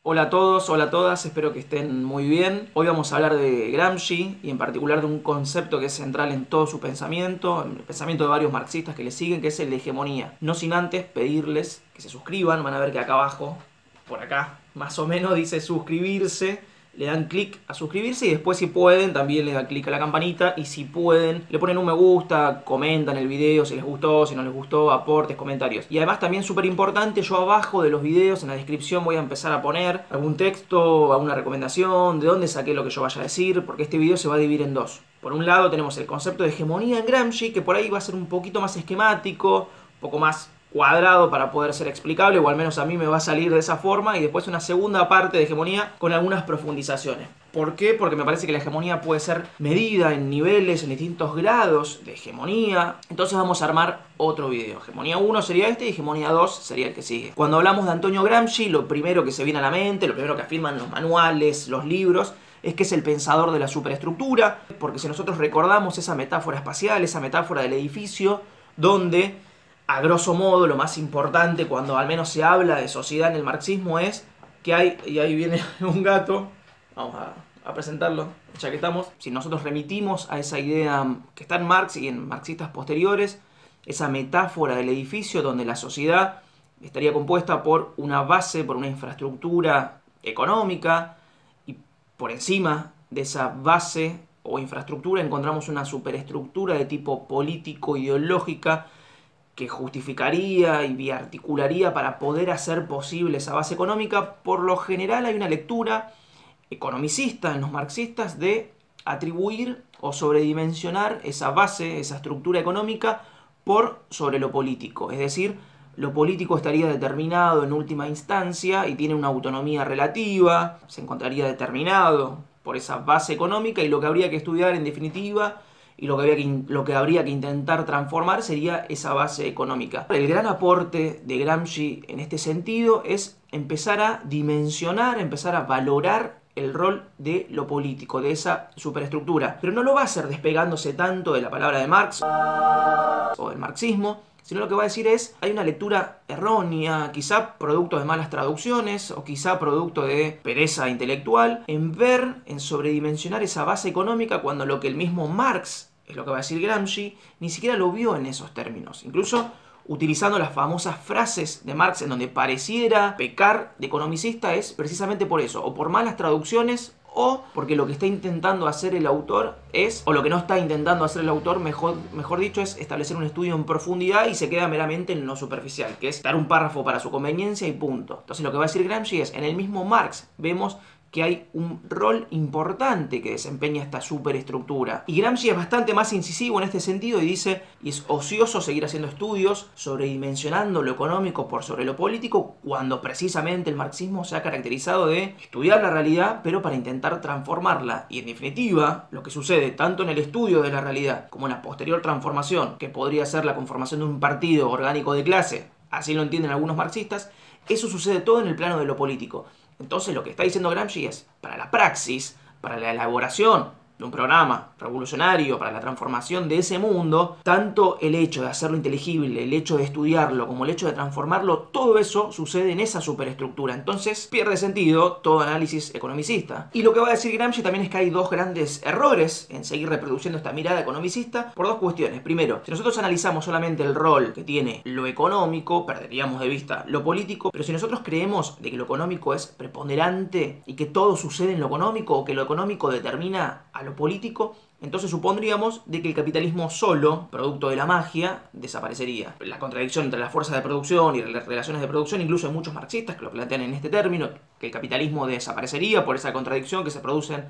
Hola a todos, hola a todas, espero que estén muy bien. Hoy vamos a hablar de Gramsci y en particular de un concepto que es central en todo su pensamiento, en el pensamiento de varios marxistas que le siguen, que es el de hegemonía. No sin antes pedirles que se suscriban, van a ver que acá abajo, por acá, más o menos dice suscribirse. Le dan clic a suscribirse y después si pueden también le dan clic a la campanita y si pueden le ponen un me gusta, comentan el video si les gustó, si no les gustó, aportes, comentarios. Y además también súper importante, yo abajo de los videos en la descripción voy a empezar a poner algún texto, alguna recomendación, de dónde saqué lo que yo vaya a decir, porque este video se va a dividir en dos. Por un lado tenemos el concepto de hegemonía en Gramsci, que por ahí va a ser un poquito más esquemático, un poco más cuadrado para poder ser explicable, o al menos a mí me va a salir de esa forma, y después una segunda parte de hegemonía con algunas profundizaciones. ¿Por qué? Porque me parece que la hegemonía puede ser medida en niveles, en distintos grados de hegemonía. Entonces vamos a armar otro video. Hegemonía 1 sería este y hegemonía 2 sería el que sigue. Cuando hablamos de Antonio Gramsci, lo primero que se viene a la mente, lo primero que afirman los manuales, los libros, es que es el pensador de la superestructura, porque si nosotros recordamos esa metáfora espacial, esa metáfora del edificio, donde a grosso modo, lo más importante cuando al menos se habla de sociedad en el marxismo es que hay, y ahí viene un gato, vamos a presentarlo, ya que estamos, si nosotros remitimos a esa idea que está en Marx y en marxistas posteriores, esa metáfora del edificio donde la sociedad estaría compuesta por una base, por una infraestructura económica, y por encima de esa base o infraestructura encontramos una superestructura de tipo político-ideológica que justificaría y biarticularía para poder hacer posible esa base económica. Por lo general hay una lectura economicista en los marxistas de atribuir o sobredimensionar esa base, esa estructura económica por sobre lo político. Es decir, lo político estaría determinado en última instancia y tiene una autonomía relativa, se encontraría determinado por esa base económica y lo que habría que estudiar en definitiva y lo que habría que intentar transformar sería esa base económica. El gran aporte de Gramsci en este sentido es empezar a dimensionar, empezar a valorar el rol de lo político, de esa superestructura. Pero no lo va a hacer despegándose tanto de la palabra de Marx o del marxismo, sino lo que va a decir es, hay una lectura errónea, quizá producto de malas traducciones o quizá producto de pereza intelectual, en ver, en sobredimensionar esa base económica cuando lo que el mismo Marx, es lo que va a decir Gramsci, ni siquiera lo vio en esos términos. Incluso utilizando las famosas frases de Marx en donde pareciera pecar de economicista es precisamente por eso, o por malas traducciones o porque lo que está intentando hacer el autor es, o lo que no está intentando hacer el autor, mejor dicho, es establecer un estudio en profundidad y se queda meramente en lo superficial, que es dar un párrafo para su conveniencia y punto. Entonces lo que va a decir Gramsci es, en el mismo Marx vemos que hay un rol importante que desempeña esta superestructura. Y Gramsci es bastante más incisivo en este sentido y dice, y es ocioso seguir haciendo estudios sobredimensionando lo económico por sobre lo político, cuando precisamente el marxismo se ha caracterizado de estudiar la realidad, pero para intentar transformarla. Y en definitiva, lo que sucede tanto en el estudio de la realidad como en la posterior transformación, que podría ser la conformación de un partido orgánico de clase, así lo entienden algunos marxistas, eso sucede todo en el plano de lo político. Entonces lo que está diciendo Gramsci es, para la praxis, para la elaboración de un programa revolucionario, para la transformación de ese mundo, tanto el hecho de hacerlo inteligible, el hecho de estudiarlo, como el hecho de transformarlo, todo eso sucede en esa superestructura. Entonces pierde sentido todo análisis economicista. Y lo que va a decir Gramsci también es que hay dos grandes errores en seguir reproduciendo esta mirada economicista por dos cuestiones. Primero, si nosotros analizamos solamente el rol que tiene lo económico, perderíamos de vista lo político, pero si nosotros creemos de que lo económico es preponderante y que todo sucede en lo económico o que lo económico determina a lo político, entonces supondríamos de que el capitalismo solo, producto de la magia, desaparecería. La contradicción entre las fuerzas de producción y las relaciones de producción, incluso hay muchos marxistas que lo plantean en este término, que el capitalismo desaparecería por esa contradicción que se producen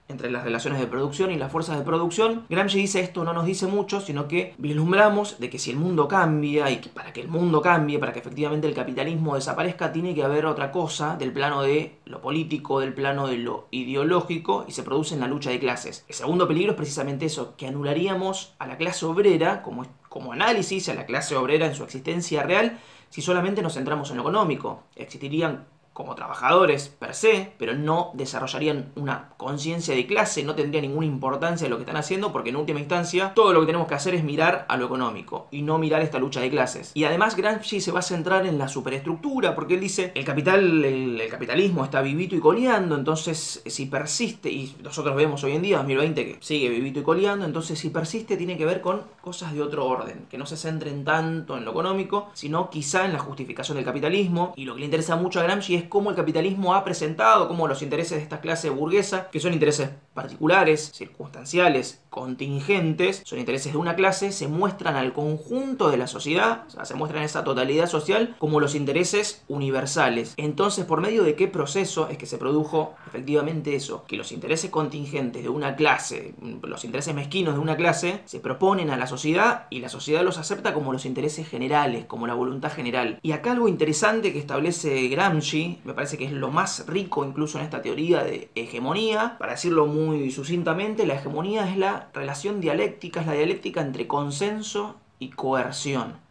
entre las relaciones de producción y las fuerzas de producción. Gramsci dice esto no nos dice mucho, sino que vislumbramos de que si el mundo cambia y que para que el mundo cambie, para que efectivamente el capitalismo desaparezca, tiene que haber otra cosa del plano de lo político, del plano de lo ideológico, y se produce en la lucha de clases. El segundo peligro es precisamente eso, que anularíamos a la clase obrera como análisis, a la clase obrera en su existencia real, si solamente nos centramos en lo económico. Existirían como trabajadores per se, pero no desarrollarían una conciencia de clase, no tendría ninguna importancia lo que están haciendo, porque en última instancia todo lo que tenemos que hacer es mirar a lo económico y no mirar esta lucha de clases. Y además Gramsci se va a centrar en la superestructura, porque él dice el capitalismo está vivito y coleando, entonces si persiste, y nosotros vemos hoy en día 2020 que sigue vivito y coleando, entonces si persiste tiene que ver con cosas de otro orden, que no se centren tanto en lo económico, sino quizá en la justificación del capitalismo. Y lo que le interesa mucho a Gramsci es cómo el capitalismo ha presentado, cómo los intereses de esta clase burguesa, que son intereses particulares, circunstanciales, contingentes, son intereses de una clase, se muestran al conjunto de la sociedad, o sea, se muestran esa totalidad social como los intereses universales. Entonces, ¿por medio de qué proceso es que se produjo efectivamente eso? Que los intereses contingentes de una clase, los intereses mezquinos de una clase, se proponen a la sociedad y la sociedad los acepta como los intereses generales, como la voluntad general. Y acá algo interesante que establece Gramsci, me parece que es lo más rico incluso en esta teoría de hegemonía, para decirlo muy sucintamente, la hegemonía es la relación dialéctica, es la dialéctica entre consenso y coerción.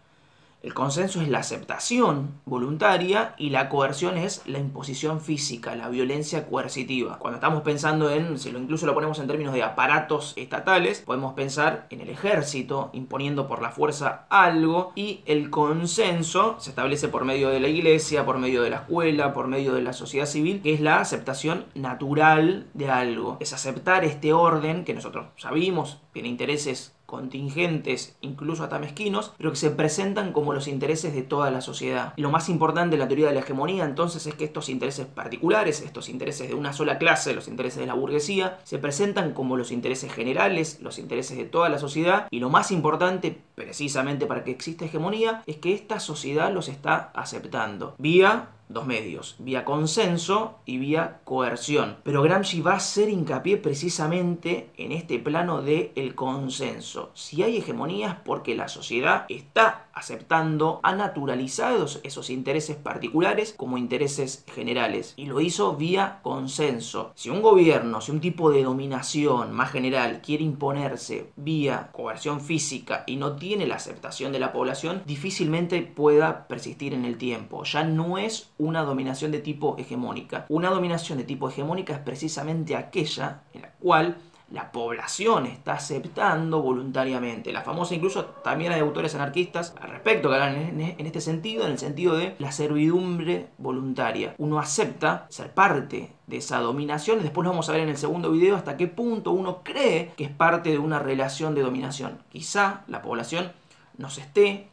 El consenso es la aceptación voluntaria y la coerción es la imposición física, la violencia coercitiva. Cuando estamos pensando en, si lo incluso lo ponemos en términos de aparatos estatales, podemos pensar en el ejército imponiendo por la fuerza algo, y el consenso se establece por medio de la iglesia, por medio de la escuela, por medio de la sociedad civil, que es la aceptación natural de algo. Es aceptar este orden que nosotros sabemos tiene intereses contingentes, incluso hasta mezquinos, pero que se presentan como los intereses de toda la sociedad. Y lo más importante de la teoría de la hegemonía, entonces, es que estos intereses particulares, estos intereses de una sola clase, los intereses de la burguesía, se presentan como los intereses generales, los intereses de toda la sociedad, y lo más importante, precisamente para que exista hegemonía, es que esta sociedad los está aceptando, vía dos medios, vía consenso y vía coerción. Pero Gramsci va a hacer hincapié precisamente en este plano del consenso. Si hay hegemonía es porque la sociedad está aceptando, ha naturalizado esos intereses particulares como intereses generales, y lo hizo vía consenso. Si un gobierno, si un tipo de dominación más general quiere imponerse vía coerción física y no tiene la aceptación de la población, difícilmente pueda persistir en el tiempo. Ya no es una dominación de tipo hegemónica. Una dominación de tipo hegemónica es precisamente aquella en la cual la población está aceptando voluntariamente. La famosa, incluso también hay autores anarquistas al respecto que hablan en este sentido, en el sentido de la servidumbre voluntaria. Uno acepta ser parte de esa dominación, y después lo vamos a ver en el segundo video hasta qué punto uno cree que es parte de una relación de dominación. Quizá la población no se esté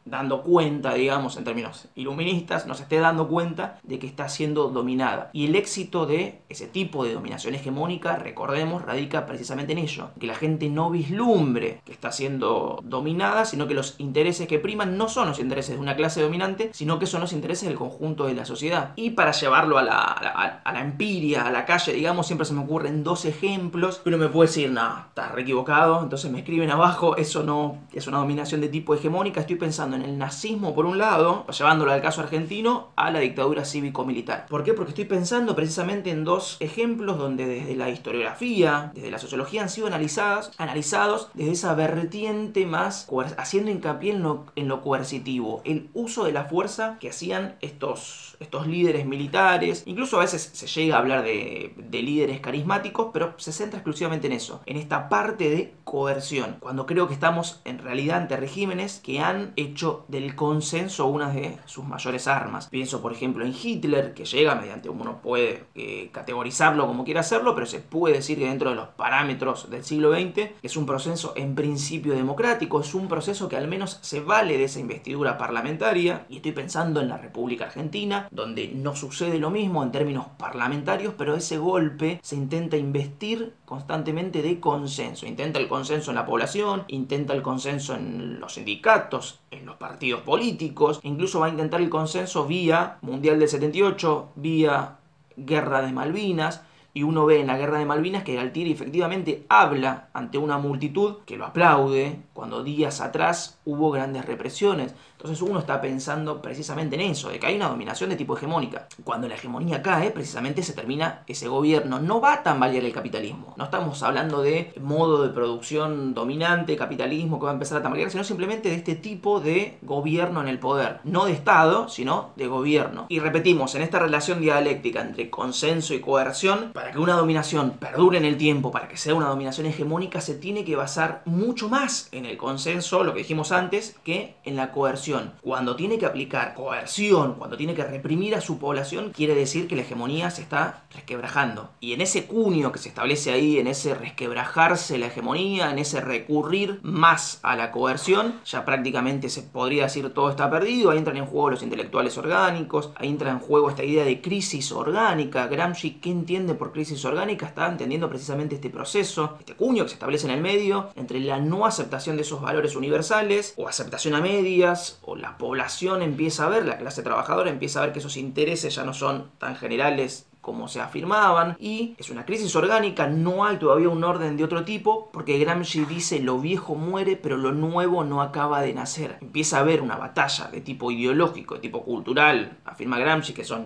dando cuenta, digamos, en términos iluministas, nos esté dando cuenta de que está siendo dominada. Y el éxito de ese tipo de dominación hegemónica, recordemos, radica precisamente en ello. Que la gente no vislumbre que está siendo dominada, sino que los intereses que priman no son los intereses de una clase dominante, sino que son los intereses del conjunto de la sociedad. Y para llevarlo a la empiria, a la calle, digamos, siempre se me ocurren dos ejemplos. Uno me puede decir, no, estás re equivocado, entonces me escriben abajo, eso no es una dominación de tipo hegemónica. Estoy pensando en el nazismo por un lado, llevándolo al caso argentino, a la dictadura cívico-militar. ¿Por qué? Porque estoy pensando precisamente en dos ejemplos donde desde la historiografía, desde la sociología han sido analizados desde esa vertiente más haciendo hincapié en lo coercitivo, el uso de la fuerza que hacían estos líderes militares. Incluso a veces se llega a hablar de líderes carismáticos, pero se centra exclusivamente en eso, en esta parte de coerción, cuando creo que estamos en realidad ante regímenes que han hecho del consenso una de sus mayores armas. Pienso por ejemplo en Hitler, que llega mediante, uno puede categorizarlo como quiera hacerlo, pero se puede decir que dentro de los parámetros del siglo XX es un proceso en principio democrático, es un proceso que al menos se vale de esa investidura parlamentaria. Y estoy pensando en la República Argentina, donde no sucede lo mismo en términos parlamentarios, pero ese golpe se intenta investir constantemente de consenso. Intenta el consenso en la población, intenta el consenso en los sindicatos, en los partidos políticos, incluso va a intentar el consenso vía Mundial del 78, vía Guerra de Malvinas, Y uno ve en la Guerra de Malvinas que Galtieri efectivamente habla ante una multitud que lo aplaude cuando días atrás hubo grandes represiones. Entonces uno está pensando precisamente en eso, de que hay una dominación de tipo hegemónica. Cuando la hegemonía cae, precisamente se termina ese gobierno. No va a tambalear el capitalismo. No estamos hablando de modo de producción dominante, capitalismo que va a empezar a tambalear, sino simplemente de este tipo de gobierno en el poder. No de Estado, sino de gobierno. Y repetimos, en esta relación dialéctica entre consenso y coerción, para que una dominación perdure en el tiempo, para que sea una dominación hegemónica, se tiene que basar mucho más en el consenso, lo que dijimos antes, que en la coerción. Cuando tiene que aplicar coerción, cuando tiene que reprimir a su población, quiere decir que la hegemonía se está resquebrajando. Y en ese cuño que se establece ahí, en ese resquebrajarse la hegemonía, en ese recurrir más a la coerción, ya prácticamente se podría decir todo está perdido. Ahí entran en juego los intelectuales orgánicos, ahí entra en juego esta idea de crisis orgánica. Gramsci, ¿qué entiende por crisis orgánica? Está entendiendo precisamente este proceso, este cuño que se establece en el medio, entre la no aceptación de esos valores universales, o aceptación a medias, o la población empieza a ver, la clase trabajadora empieza a ver que esos intereses ya no son tan generales como se afirmaban, y es una crisis orgánica. No hay todavía un orden de otro tipo, porque Gramsci dice lo viejo muere, pero lo nuevo no acaba de nacer. Empieza a haber una batalla de tipo ideológico, de tipo cultural, afirma Gramsci, que se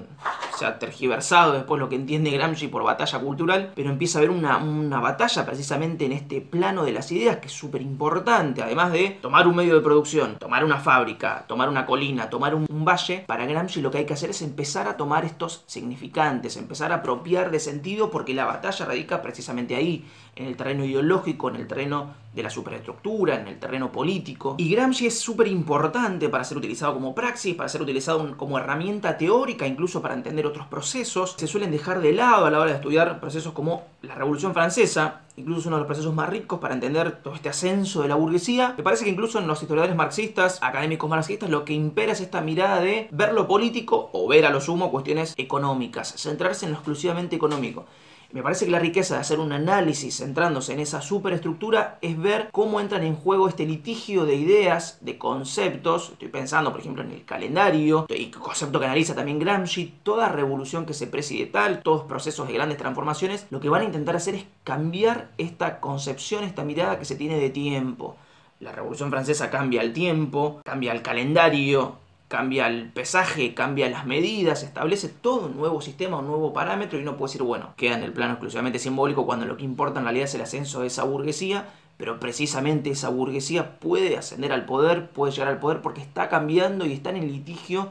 ha tergiversado después lo que entiende Gramsci por batalla cultural, pero empieza a haber una batalla precisamente en este plano de las ideas, que es súper importante, además de tomar un medio de producción, tomar una fábrica, tomar una colina, tomar un valle. Para Gramsci lo que hay que hacer es empezar a tomar estos significantes, empezar a apropiar de sentido, porque la batalla radica precisamente ahí, en el terreno ideológico, en el terreno de la superestructura, en el terreno político. Y Gramsci es súper importante para ser utilizado como praxis, para ser utilizado como herramienta teórica, incluso para entender otros procesos. Se suelen dejar de lado a la hora de estudiar procesos como la Revolución Francesa, incluso uno de los procesos más ricos para entender todo este ascenso de la burguesía. Me parece que incluso en los historiadores marxistas, académicos marxistas, lo que impera es esta mirada de ver lo político, o ver a lo sumo cuestiones económicas, centrarse en lo exclusivamente económico. Me parece que la riqueza de hacer un análisis centrándose en esa superestructura es ver cómo entran en juego este litigio de ideas, de conceptos. Estoy pensando, por ejemplo, en el calendario, y concepto que analiza también Gramsci. Toda revolución que se preside tal, todos procesos de grandes transformaciones, lo que van a intentar hacer es cambiar esta concepción, esta mirada que se tiene de tiempo. La Revolución Francesa cambia el tiempo, cambia el calendario, cambia el pesaje, cambia las medidas, establece todo un nuevo sistema, un nuevo parámetro, y uno puede decir, bueno, queda en el plano exclusivamente simbólico cuando lo que importa en realidad es el ascenso de esa burguesía, pero precisamente esa burguesía puede ascender al poder, puede llegar al poder porque está cambiando y está en litigio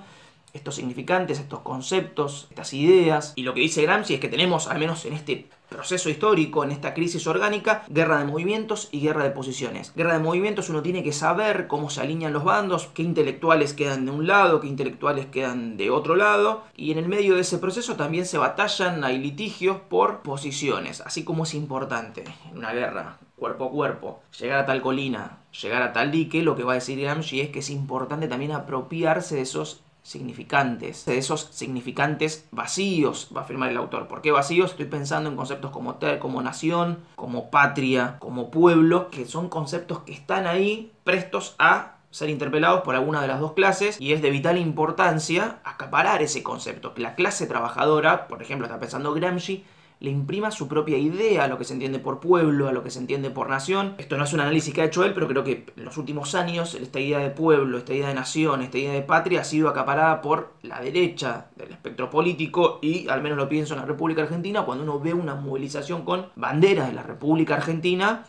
estos significantes, estos conceptos, estas ideas. Y lo que dice Gramsci es que tenemos, al menos en este proceso histórico, en esta crisis orgánica, guerra de movimientos y guerra de posiciones. Guerra de movimientos, uno tiene que saber cómo se alinean los bandos, qué intelectuales quedan de un lado, qué intelectuales quedan de otro lado, y en el medio de ese proceso también se batallan, hay litigios por posiciones, así como es importante en una guerra cuerpo a cuerpo llegar a tal colina, llegar a tal dique. Lo que va a decir Gramsci es que es importante también apropiarse de esos significantes, de esos significantes vacíos, va a afirmar el autor. ¿Por qué vacíos? Estoy pensando en conceptos como nación, como patria, como pueblo, que son conceptos que están ahí prestos a ser interpelados por alguna de las dos clases, y es de vital importancia acaparar ese concepto, que la clase trabajadora, por ejemplo, está pensando Gramsci, le imprima su propia idea a lo que se entiende por pueblo, a lo que se entiende por nación. Esto no es un análisis que ha hecho él, pero creo que en los últimos años esta idea de pueblo, esta idea de nación, esta idea de patria ha sido acaparada por la derecha del espectro político, y al menos lo pienso en la República Argentina, cuando uno ve una movilización con banderas de la República Argentina,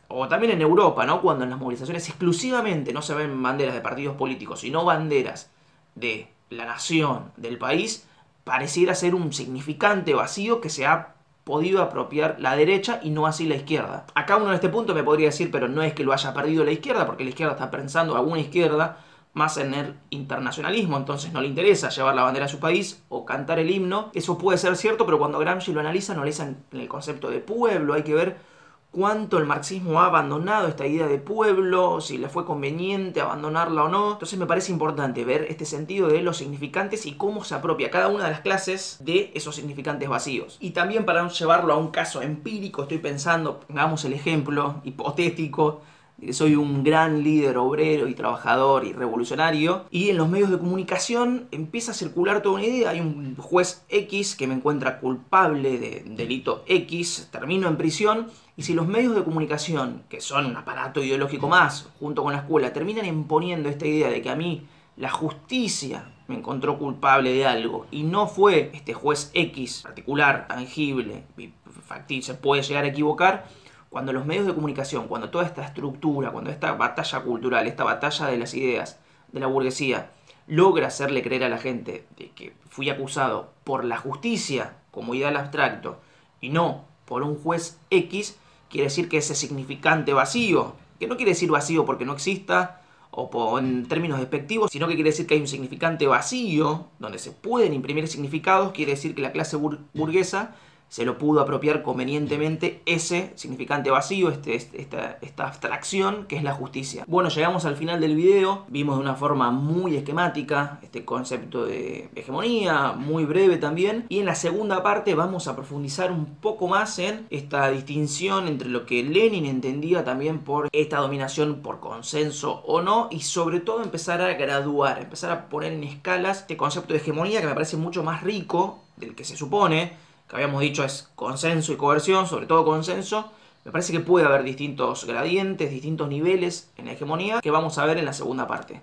o también en Europa, ¿no? Cuando en las movilizaciones exclusivamente no se ven banderas de partidos políticos, sino banderas de la nación, del país, pareciera ser un significante vacío que se ha podido apropiar la derecha y no así la izquierda. Acá uno en este punto me podría decir, pero no es que lo haya perdido la izquierda, porque la izquierda está pensando, alguna izquierda, más en el internacionalismo, entonces no le interesa llevar la bandera a su país o cantar el himno. Eso puede ser cierto, pero cuando Gramsci lo analiza en el concepto de pueblo. Hay que ver cuánto el marxismo ha abandonado esta idea de pueblo, si le fue conveniente abandonarla o no. Entonces me parece importante ver este sentido de los significantes y cómo se apropia cada una de las clases de esos significantes vacíos. Y también, para llevarlo a un caso empírico, estoy pensando, pongamos el ejemplo hipotético de que soy un gran líder obrero y trabajador y revolucionario, y en los medios de comunicación empieza a circular toda una idea. Hay un juez X que me encuentra culpable de delito X, termino en prisión, y si los medios de comunicación, que son un aparato ideológico más, junto con la escuela, terminan imponiendo esta idea de que a mí la justicia me encontró culpable de algo y no fue este juez X particular, tangible y factible, se puede llegar a equivocar, cuando los medios de comunicación, cuando toda esta estructura, cuando esta batalla cultural, esta batalla de las ideas de la burguesía, logra hacerle creer a la gente de que fui acusado por la justicia como ideal abstracto y no por un juez X, quiere decir que ese significante vacío, que no quiere decir vacío porque no exista o en términos despectivos, sino que quiere decir que hay un significante vacío donde se pueden imprimir significados, quiere decir que la clase burguesa se lo pudo apropiar convenientemente ese significante vacío, esta abstracción que es la justicia. Bueno, llegamos al final del video, vimos de una forma muy esquemática este concepto de hegemonía, muy breve también, y en la segunda parte vamos a profundizar un poco más en esta distinción entre lo que Lenin entendía también por esta dominación por consenso o no, y sobre todo empezar a graduar, empezar a poner en escalas este concepto de hegemonía que me parece mucho más rico del que se supone, que habíamos dicho es consenso y coerción, sobre todo consenso. Me parece que puede haber distintos gradientes, distintos niveles en la hegemonía que vamos a ver en la segunda parte.